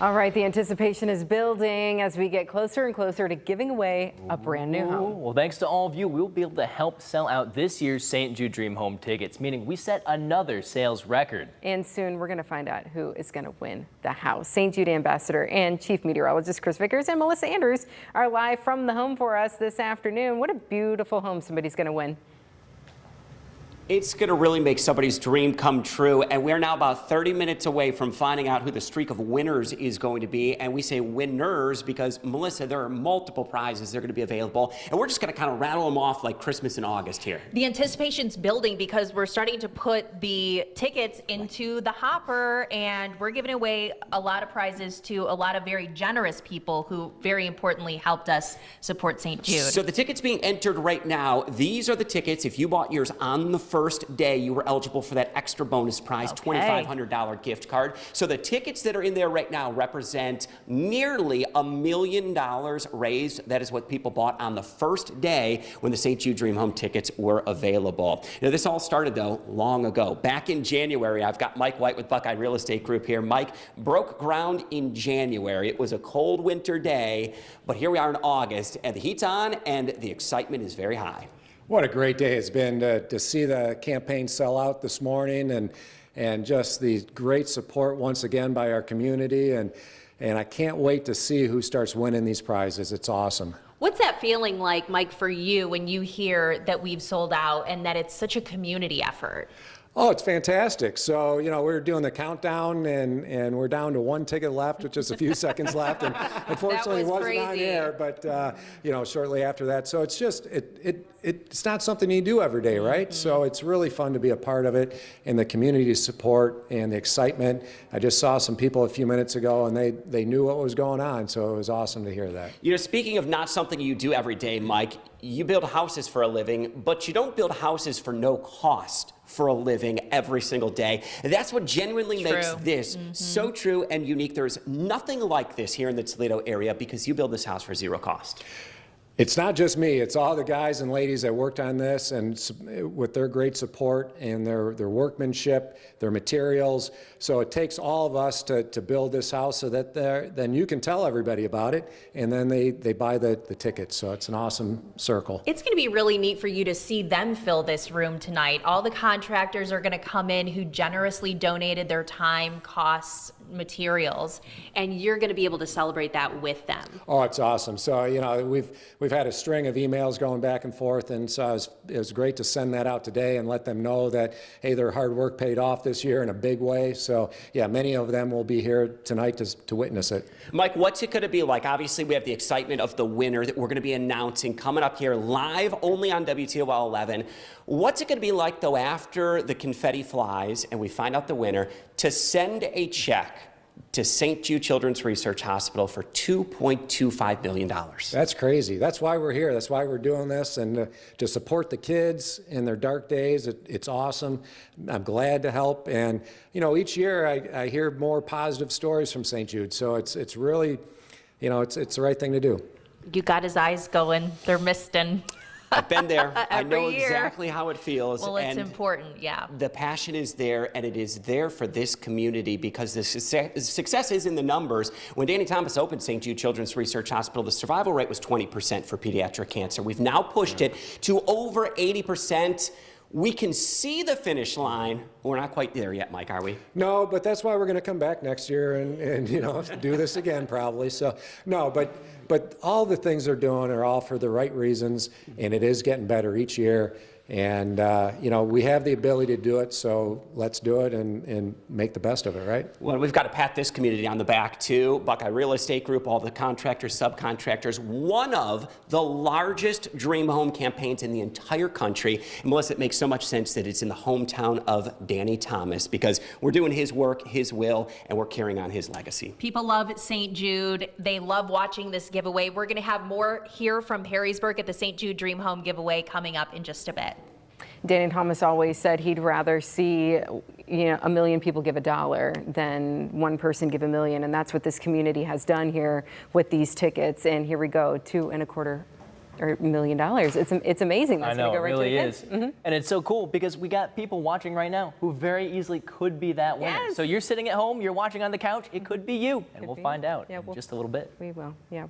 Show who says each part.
Speaker 1: All right, the anticipation is building as we get closer and closer to giving away a brand new home.
Speaker 2: Well, thanks to all of you, we'll be able to help sell out this year's St. Jude Dream Home tickets, meaning we set another sales record.
Speaker 1: And soon we're going to find out who is going to win the house. St. Jude Ambassador and Chief Meteorologist Chris Vickers and Melissa Andrews are live from the home for us this afternoon. What a beautiful home somebody's going to win.
Speaker 3: It's going to really make somebody's dream come true, and we're now about 30 minutes away from finding out who the streak of winners is going to be. And we say winners because, Melissa, there are multiple prizes that are going to be available, and we're just going to kind of rattle them off like Christmas in August here.
Speaker 4: The anticipation's building because we're starting to put the tickets into the hopper, and we're giving away a lot of prizes to a lot of very generous people who very importantly helped us support St. Jude.
Speaker 3: So the tickets being entered right now, these are the tickets. If you bought yours on the first day, you were eligible for that extra bonus prize, $2,500 gift card. So the tickets that are in there right now represent nearly $1 million raised. That is what people bought on the first day when the St. Jude Dream Home tickets were available. Now, this all started, though, long ago. Back in January, I've got Mike White with Buckeye Real Estate Group here. Mike broke ground in January. It was a cold winter day, but here we are in August, and the heat's on, and the excitement is very high.
Speaker 5: What a great day it's been to see the campaign sell out this morning, and just the great support once again by our community, and I can't wait to see who starts winning these prizes. It's awesome.
Speaker 4: What's that feeling like, Mike, for you when you hear that we've sold out and that it's such a community effort?
Speaker 5: Oh, it's fantastic. So, you know, we're doing the countdown, and we're down to one ticket left, with just a few seconds left. And unfortunately, it wasn't on air, but, you know, shortly after that. So it's just, it's not something you do every day, right? So it's really fun to be a part of it, and the community support and the excitement. I just saw some people a few minutes ago, and they knew what was going on. So it was awesome to hear that.
Speaker 3: You know, speaking of not something you do every day, Mike, you build houses for a living, but you don't build houses for no cost for a living every single day. That's what genuinely makes this so true and unique. There's nothing like this here in the Toledo area because you build this house for zero cost.
Speaker 5: It's not just me, it's all the guys and ladies that worked on this, and with their great support and their workmanship, their materials. So it takes all of us to build this house so that then you can tell everybody about it, and then they buy the tickets. So it's an awesome circle.
Speaker 4: It's going to be really neat for you to see them fill this room tonight. All the contractors are going to come in who generously donated their time, costs, materials, and you're going to be able to celebrate that with them.
Speaker 5: Oh, it's awesome. So, you know, we've had a string of emails going back and forth, and so it was great to send that out today and let them know that, hey, their hard work paid off this year in a big way. So, yeah, many of them will be here tonight to witness it.
Speaker 3: Mike, what's it going to be like? Obviously, we have the excitement of the winner that we're going to be announcing coming up here live only on WTOL 11. What's it going to be like, though, after the confetti flies and we find out the winner, to send a check to St. Jude Children's Research Hospital for $2.25 million.
Speaker 5: That's crazy. That's why we're here. That's why we're doing this, and to support the kids in their dark days. It's awesome. I'm glad to help. And, you know, each year I hear more positive stories from St. Jude. So it's really, you know, it's the right thing to do.
Speaker 4: You got his eyes going. They're misting.
Speaker 3: I've been there. I know
Speaker 4: year.
Speaker 3: exactly how it feels.
Speaker 4: Well, it's important, yeah.
Speaker 3: The passion is there, and it is there for this community because the success is in the numbers. When Danny Thomas opened St. Jude Children's Research Hospital, the survival rate was 20% for pediatric cancer. We've now pushed it to over 80%. We can see the finish line. We're not quite there yet, Mike, are we?
Speaker 5: No, but that's why we're going to come back next year and you know, do this again probably. So, no, but all the things they're doing are all for the right reasons, and it is getting better each year. And, you know, we have the ability to do it, so let's do it and make the best of it, right?
Speaker 3: Well, we've got to pat this community on the back, too. Buckeye Real Estate Group, all the contractors, subcontractors, one of the largest dream home campaigns in the entire country. And Melissa, it makes so much sense that it's in the hometown of Danny Thomas because we're doing his work, his will, and we're carrying on his legacy.
Speaker 4: People love St. Jude. They love watching this giveaway. We're going to have more here from Perrysburg at the St. Jude Dream Home Giveaway coming up in just a bit.
Speaker 1: Danny Thomas always said he'd rather see, you know, 1 million people give $1 than one person give 1 million, and that's what this community has done here with these tickets. And here we go, $2.25 or $1 million. It's amazing. That's
Speaker 2: I know,
Speaker 1: going to go right
Speaker 2: it really
Speaker 1: to the
Speaker 2: is.
Speaker 1: kids.
Speaker 2: And it's so cool because we got people watching right now who very easily could be that winner.
Speaker 1: Yes.
Speaker 2: So you're sitting at home, you're watching on the couch, it could be you. And we'll
Speaker 1: be.
Speaker 2: find out
Speaker 1: Yeah,
Speaker 2: in just a little bit.
Speaker 1: We will. Yeah.